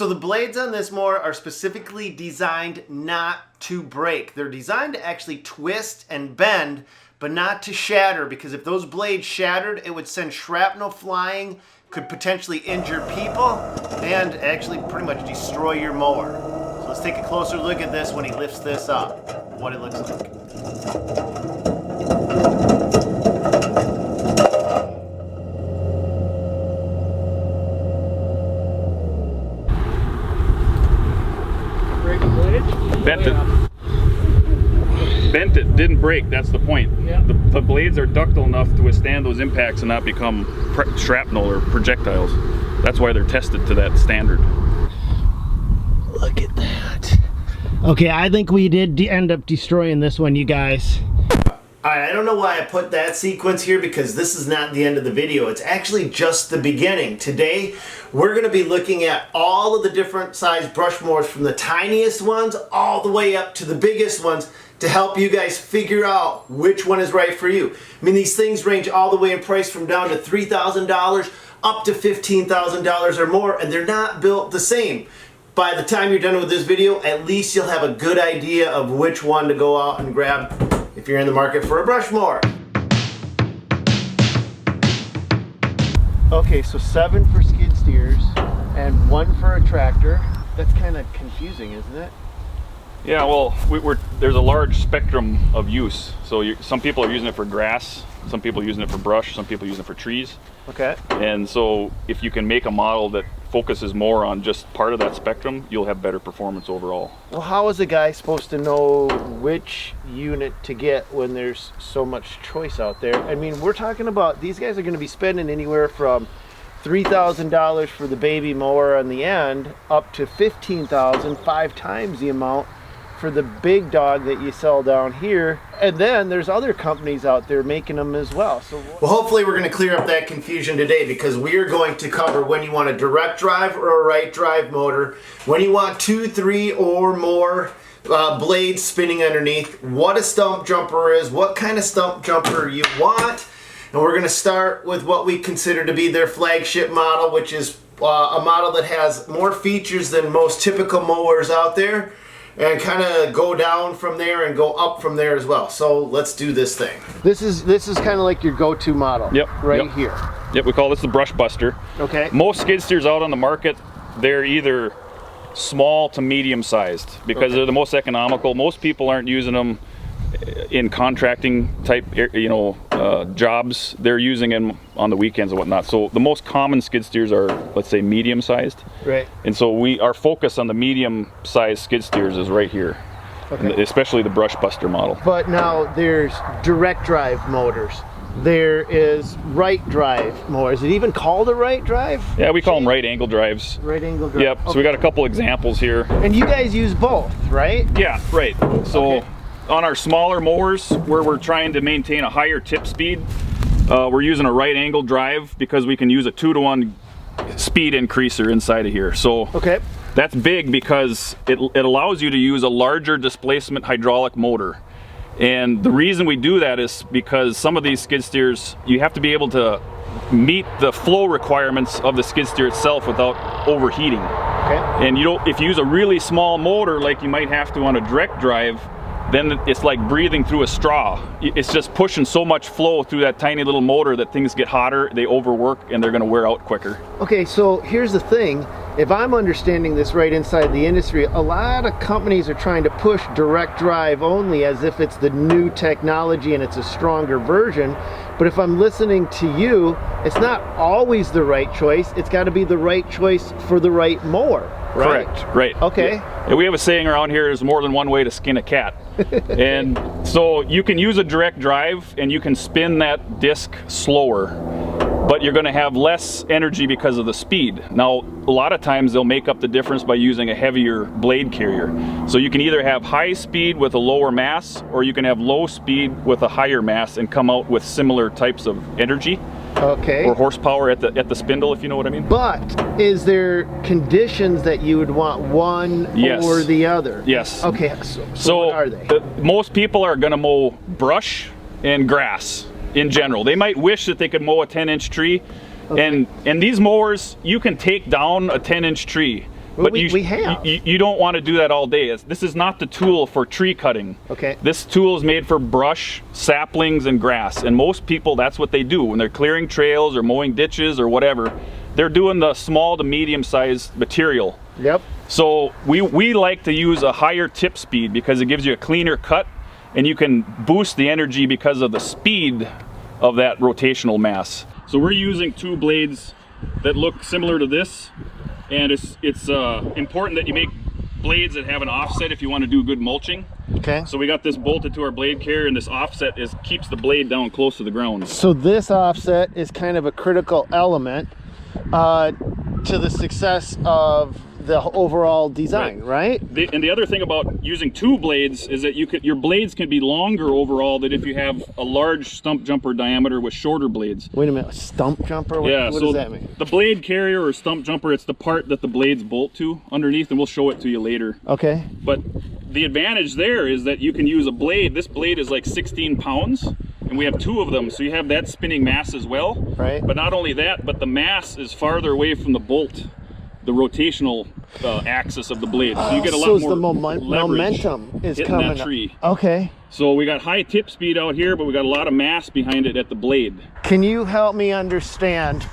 So the blades on this mower are specifically designed not to break. They're designed to actually twist and bend, but not to shatter, because if those blades shattered, it would send shrapnel flying, could potentially injure people, and actually pretty much destroy your mower. So let's take a closer look at this when he lifts this up, what it looks like. Bent it, didn't break, that's the point. Yeah. The blades are ductile enough to withstand those impacts and not become shrapnel or projectiles. That's why they're tested to that standard. Look at that. Okay, I think we did end up destroying this one, you guys. Alright, I don't know why I put that sequence here, because this is not the end of the video. It's actually just the beginning. Today, we're going to be looking at all of the different size brush mowers, from the tiniest ones all the way up to the biggest ones, to help you guys figure out which one is right for you. I mean, these things range all the way in price from down to $3,000 up to $15,000 or more, and they're not built the same. By the time you're done with this video, at least you'll have a good idea of which one to go out and grab if you're in the market for a brush mower. Okay, so 7 for skid steers and 1 for a tractor. That's kind of confusing, isn't it? Yeah, well, there's a large spectrum of use. So some people are using it for grass, some people are using it for brush, some people are using it for trees. Okay. And so if you can make a model that focuses more on just part of that spectrum, you'll have better performance overall. Well, how is a guy supposed to know which unit to get when there's so much choice out there? I mean, we're talking about, these guys are going to be spending anywhere from $3,000 for the baby mower on the end up to $15,000, 5 times the amount for the big dog that you sell down here. And then there's other companies out there making them as well. So hopefully we're going to clear up that confusion today, because we are going to cover when you want a direct drive or a right drive motor, when you want 2, 3 or more blades spinning underneath, what a stump jumper is, what kind of stump jumper you want. And we're going to start with what we consider to be their flagship model, which is a model that has more features than most typical mowers out there, and kind of go down from there and go up from there as well. So let's do this thing. This is kind of like your go-to model. Yep. Right here. Yep, we call this the brush buster. Okay. Most skid steers out on the market, they're either small to medium sized, because they're the most economical. Most people aren't using them in contracting type, jobs. They're using them on the weekends and whatnot. So the most common skid steers are, let's say, medium sized. Right. And so our focus on the medium sized skid steers is right here. Okay. Especially the brush buster model. But now there's direct drive motors. There is right drive mowers. Is it even called a right drive? Yeah, we call them right angle drives. Right angle drive. Yep. Okay. So we got a couple examples here. And you guys use both, right? Yeah, right. So on our smaller mowers, where we're trying to maintain a higher tip speed, we're using a right angle drive, because we can use a 2-to-1 speed increaser inside of here. So that's big, because it allows you to use a larger displacement hydraulic motor. And the reason we do that is because some of these skid steers, you have to be able to meet the flow requirements of the skid steer itself without overheating. Okay. And if you use a really small motor like you might have to on a direct drive, then it's like breathing through a straw. It's just pushing so much flow through that tiny little motor that things get hotter, they overwork, and they're going to wear out quicker. Okay, so here's the thing. If I'm understanding this right inside the industry, a lot of companies are trying to push direct drive only as if it's the new technology and it's a stronger version. But if I'm listening to you, it's not always the right choice. It's got to be the right choice for the right mower, right? Correct, right. Okay. Yeah, we have a saying around here, there's more than one way to skin a cat. And so you can use a direct drive and you can spin that disc slower, but you're going to have less energy because of the speed. Now, a lot of times they'll make up the difference by using a heavier blade carrier. So you can either have high speed with a lower mass, or you can have low speed with a higher mass and come out with similar types of energy. Okay. Or horsepower at the spindle, if you know what I mean. But is there conditions that you would want one or the other? Yes. Okay, so what are they? Most people are going to mow brush and grass in general. They might wish that they could mow a 10-inch tree. Okay. And these mowers, you can take down a 10-inch tree. Well, But we have. You don't want to do that all day. This is not the tool for tree cutting. Okay. This tool is made for brush, saplings, and grass. And most people, that's what they do when they're clearing trails or mowing ditches or whatever. They're doing the small to medium sized material. Yep. So we like to use a higher tip speed because it gives you a cleaner cut, and you can boost the energy because of the speed of that rotational mass. So we're using two blades that look similar to this. And it's important that you make blades that have an offset if you want to do good mulching. Okay. So we got this bolted to our blade carrier, and this offset keeps the blade down close to the ground. So this offset is kind of a critical element to the success of the overall design, right? And the other thing about using two blades is that your blades can be longer overall than if you have a large stump jumper diameter with shorter blades. Wait a minute, stump jumper? What does that mean? The blade carrier or stump jumper, it's the part that the blades bolt to underneath, and we'll show it to you later. Okay. But the advantage there is that you can use a blade. This blade is like 16 pounds, and we have two of them, so you have that spinning mass as well. Right. But not only that, but the mass is farther away from the bolt, the rotational axis of the blade. So you get a lot more the momentum is hitting coming that tree. Okay. So we got high tip speed out here, but we got a lot of mass behind it at the blade. Can you help me understand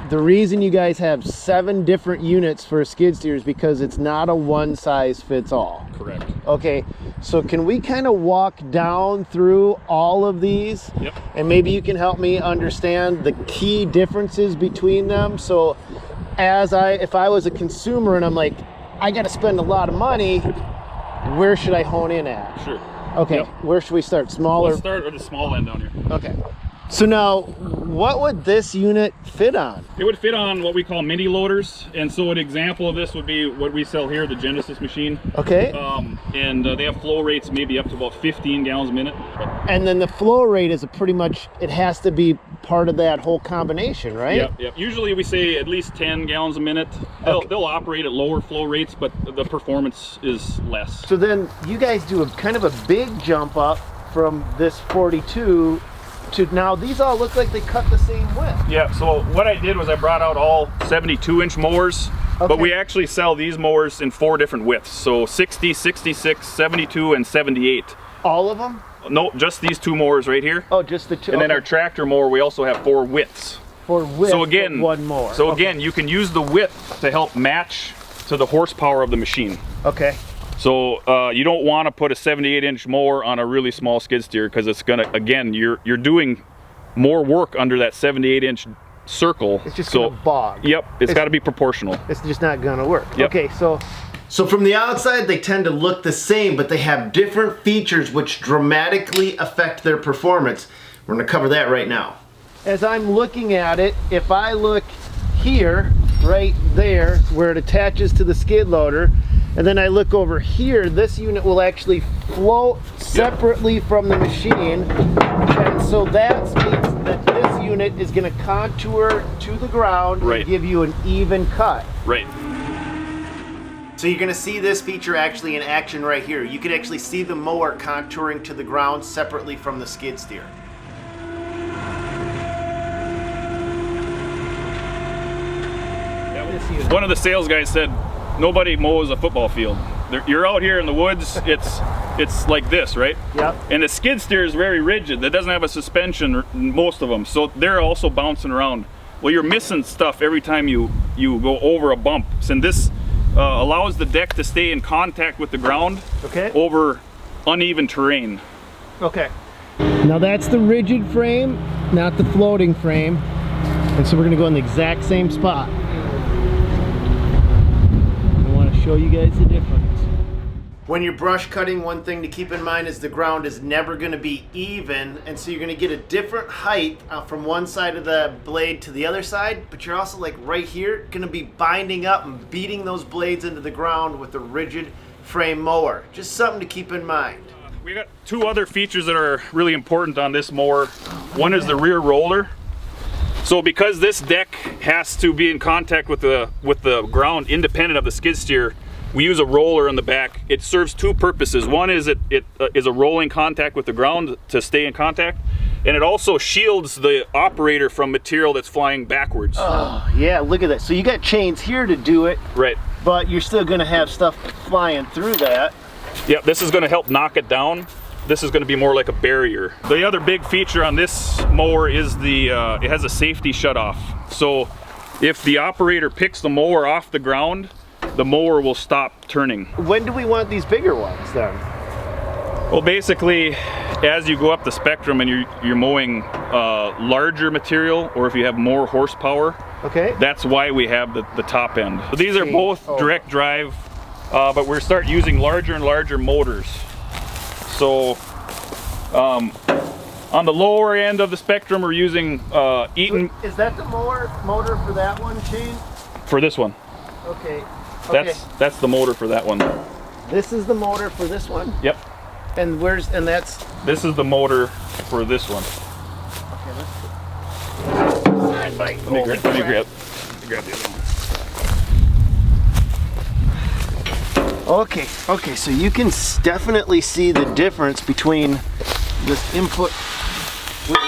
the reason you guys have 7 different units for a skid steer is because it's not a one size fits all? Correct. Okay, so can we kind of walk down through all of these? Yep. And maybe you can help me understand the key differences between them. So if I was a consumer and I'm like, I got to spend a lot of money, where should I hone in at? Sure. Okay, Yep. Where should we start? Smaller? Let's start at the small end down here. Okay. So now, what would this unit fit on? It would fit on what we call mini loaders, and so an example of this would be what we sell here, the Genesis machine. Okay. And they have flow rates maybe up to about 15 gallons a minute. And then the flow rate is it has to be part of that whole combination, right? Yep. Usually we say at least 10 gallons a minute. They'll operate at lower flow rates, but the performance is less. So then you guys do a kind of a big jump up from this 42 to now these all look like they cut the same width. Yeah, so what I did was I brought out all 72-inch mowers, but we actually sell these mowers in 4 different widths. So 60, 66, 72, and 78. All of them? No, just these 2 mowers right here. Oh, just the 2. And then our tractor mower, we also have 4 widths. 4 widths, so again, but 1 more. So again, you can use the width to help match to the horsepower of the machine. Okay. So you don't want to put a 78-inch mower on a really small skid steer because it's gonna, again, you're doing more work under that 78-inch circle. It's just gonna bog. Yep, it's got to be proportional. It's just not gonna work. Yep. Okay, so from the outside they tend to look the same, but they have different features which dramatically affect their performance. We're gonna cover that right now. As I'm looking at it, if I look here, right there, where it attaches to the skid loader, and then I look over here, this unit will actually float separately from the machine. And so that means that this unit is going to contour to the ground and give you an even cut. Right. So you're going to see this feature actually in action right here. You can actually see the mower contouring to the ground separately from the skid steer. One of the sales guys said, nobody mows a football field. You're out here in the woods, it's like this, right? Yep. And the skid steer is very rigid. That doesn't have a suspension, most of them. So they're also bouncing around. Well, you're missing stuff every time you go over a bump. And this allows the deck to stay in contact with the ground over uneven terrain. Okay. Now that's the rigid frame, not the floating frame. And so we're gonna go in the exact same spot. Show you guys the difference. When you're brush cutting, one thing to keep in mind is the ground is never going to be even, and so you're going to get a different height from one side of the blade to the other side, but you're also, like right here, going to be binding up and beating those blades into the ground with the rigid frame mower. Just something to keep in mind. We got 2 other features that are really important on this mower. One is the rear roller. So because this deck has to be in contact with the ground independent of the skid steer, we use a roller in the back. It serves 2 purposes. One is it is a rolling contact with the ground to stay in contact, And it also shields the operator from material that's flying backwards. Oh, yeah, look at that. So you got chains here to do it. Right. But you're still gonna have stuff flying through that. Yep, this is gonna help knock it down. This is gonna be more like a barrier. The other big feature on this mower is it has a safety shutoff. So if the operator picks the mower off the ground, the mower will stop turning. When do we want these bigger ones then? Well, basically, as you go up the spectrum and you're mowing larger material, or if you have more horsepower, okay, that's why we have the top end. So these are both direct drive, but we're starting using larger and larger motors. So on the lower end of the spectrum, we're using Eaton. Is that the motor for that one, Shane? For this one. Okay. That's the motor for that one. This is the motor for this one? Yep. And that's... This is the motor for this one. Okay, Let me grab the other one. Okay, so you can definitely see the difference between this input.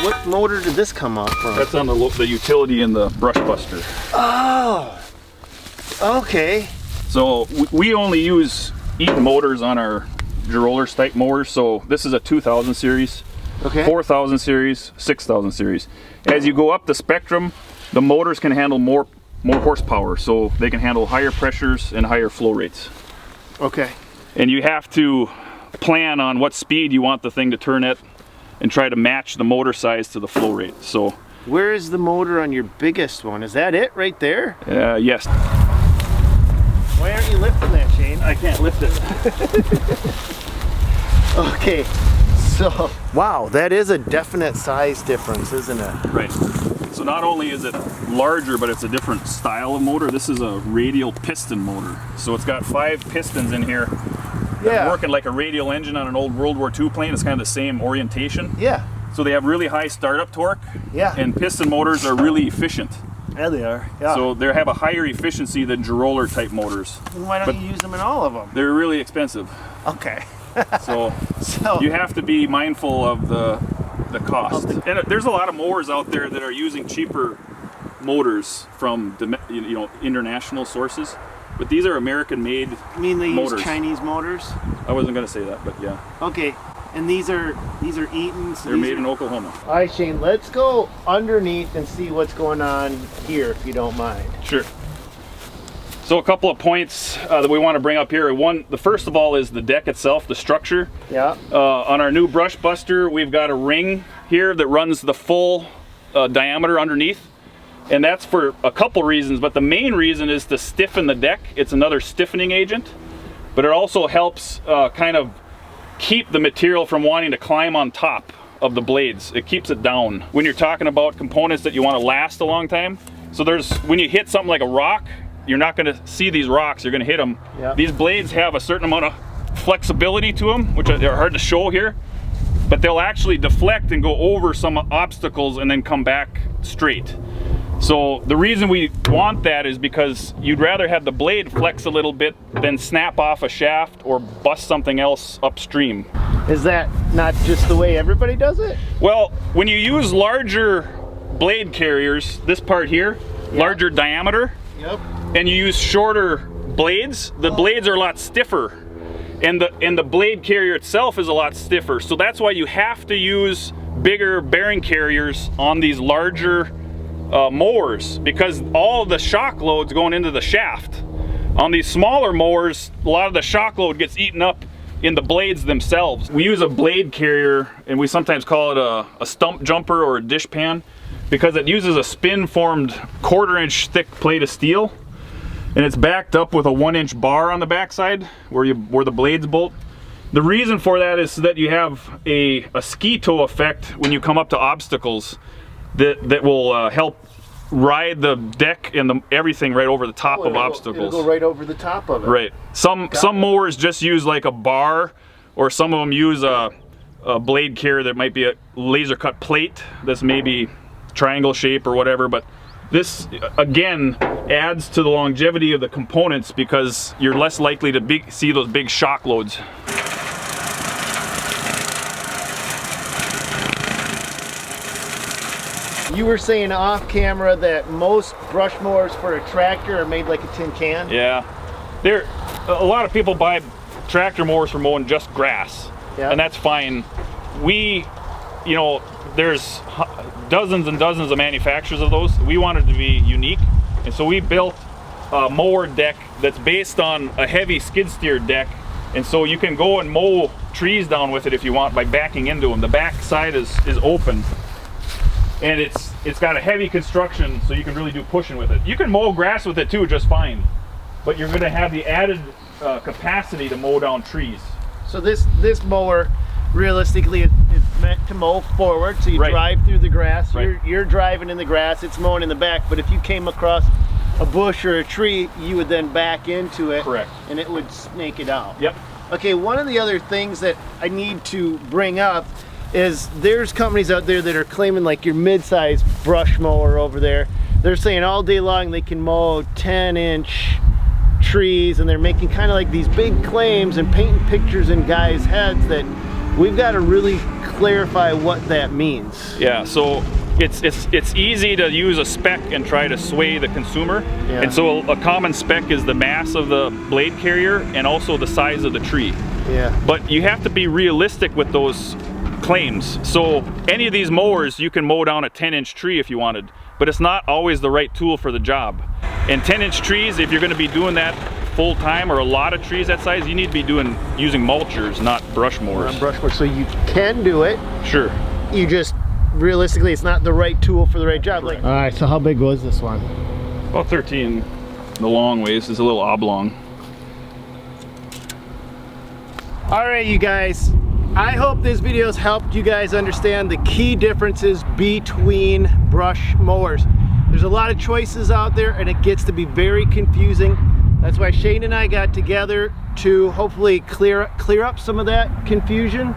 What motor did this come off from? That's on the utility in the brush buster. Oh, okay. So we only use Eaton motors on our rollers type mowers. So this is a 2000 series, Okay. 4000 series, 6000 series. As you go up the spectrum, the motors can handle more horsepower, so they can handle higher pressures and higher flow rates. Okay. And you have to plan on what speed you want the thing to turn at and try to match the motor size to the flow rate. So Where is the motor on your biggest one? Is that it right there? yes. Why aren't you lifting that, Shane? I can't lift it. Okay, so, wow, that is a definite size difference, isn't it? Right. So not only is it larger, but it's a different style of motor. This is a radial piston motor. So it's got 5 pistons in here. Yeah. Working like a radial engine on an old World War II plane. It's kind of the same orientation. Yeah. So they have really high startup torque. Yeah. And piston motors are really efficient. Yeah, they are. Yeah. So they have a higher efficiency than roller type motors. Why don't you use them in all of them? They're really expensive. Okay. So you have to be mindful of the cost. And there's a lot of mowers out there that are using cheaper motors from international sources, but these are American made You mean they motors. use Chinese motors? I wasn't going to say that, but yeah. Okay, and these are Eaton's. So They're made in Oklahoma. All right, Shane, let's go underneath and see what's going on here, if you don't mind. Sure. So a couple of points that we want to bring up here. One, the first of all is the deck itself, the structure. Yeah. On our new brush buster, we've got a ring here that runs the full diameter underneath. And that's for a couple reasons, but the main reason is to stiffen the deck. It's another stiffening agent, but it also helps kind of keep the material from wanting to climb on top of the blades. It keeps it down. When you're talking about components that you want to last a long time, so when you hit something like a rock, you're not going to see these rocks, you're going to hit them. Yeah. These blades have a certain amount of flexibility to them, which are hard to show here, but they'll actually deflect and go over some obstacles and then come back straight. So the reason we want that is because you'd rather have the blade flex a little bit than snap off a shaft or bust something else upstream. Is that not just the way everybody does it? Well, when you use larger blade carriers, this part here, larger diameter, Yep. and you use shorter blades, the blades are a lot stiffer, and the blade carrier itself is a lot stiffer. So that's why you have to use bigger bearing carriers on these larger mowers, because all of the shock load's going into the shaft. On these smaller mowers, a lot of the shock load gets eaten up in the blades themselves. We use a blade carrier, and we sometimes call it a stump jumper or a dish pan, because it uses a spin-formed 1/4 inch thick plate of steel, and it's backed up with a 1-inch bar on the backside where the blades bolt. The reason for that is so that you have a ski toe effect when you come up to obstacles that will help ride the deck and everything right over the top of obstacles. It'll go right over the top of it. Right. Some mowers just use like a bar, or some of them use a blade carrier that might be a laser cut plate that's maybe triangle shape or whatever, but this again adds to the longevity of the components because you're less likely to see those big shock loads. you were saying off camera that most brush mowers for a tractor are made like a tin can. Yeah, a lot of people buy tractor mowers for mowing just grass, and that's fine. We, you know, there's dozens and dozens of manufacturers of those. We wanted to be unique, and so we built a mower deck that's based on a heavy skid steer deck, and so you can go and mow trees down with it if you want by backing into them. The back side is open, and it's got a heavy construction, so you can really do pushing with it. You can mow grass with it too just fine, but you're going to have the added capacity to mow down trees. So this mower realistically is meant to mow forward, so you drive through the grass. You're driving in the grass, it's mowing in the back, but if you came across a bush or a tree, you would then back into it. Correct. And it would snake it out. Yep. Okay, one of the other things that I need to bring up is there's companies out there that are claiming like your mid-size brush mower over there. They're saying all day long they can mow 10-inch trees, and they're making kind of like these big claims and painting pictures in guys' heads that we've got to really clarify what that means. Yeah, so it's easy to use a spec and try to sway the consumer. And so a common spec is the mass of the blade carrier and also the size of the tree. But you have to be realistic with those claims. So any of these mowers, you can mow down a 10-inch tree if you wanted, but it's not always the right tool for the job. And 10-inch trees, if you're going to be doing that full time or a lot of trees that size, you need to be using mulchers, not brush mowers. So you can do it. Sure. You just realistically, it's not the right tool for the right job. Like, all right, so how big was this one? About 13 the long ways. It's a little oblong. All right, you guys, I hope this video has helped you guys understand the key differences between brush mowers. There's a lot of choices out there, and it gets to be very confusing. That's why Shane and I got together to hopefully clear up some of that confusion.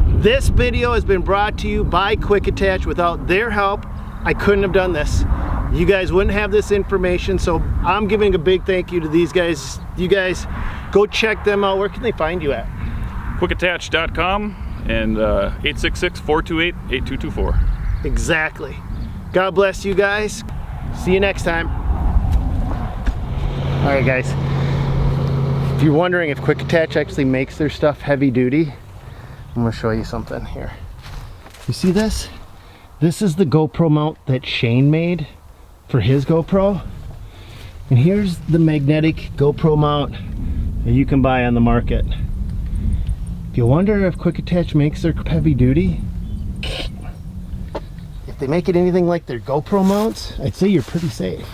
This video has been brought to you by Quick Attach. Without their help, I couldn't have done this. You guys wouldn't have this information, so I'm giving a big thank you to these guys. You guys, go check them out. Where can they find you at? Quickattach.com and 866-428-8224. Exactly. God bless you guys. See you next time. All right, guys. If you're wondering if Quick Attach actually makes their stuff heavy duty, I'm gonna show you something here. You see this? This is the GoPro mount that Shane made for his GoPro. And here's the magnetic GoPro mount that you can buy on the market. If you wonder if Quick Attach makes their heavy duty, if they make it anything like their GoPro mounts, I'd say you're pretty safe.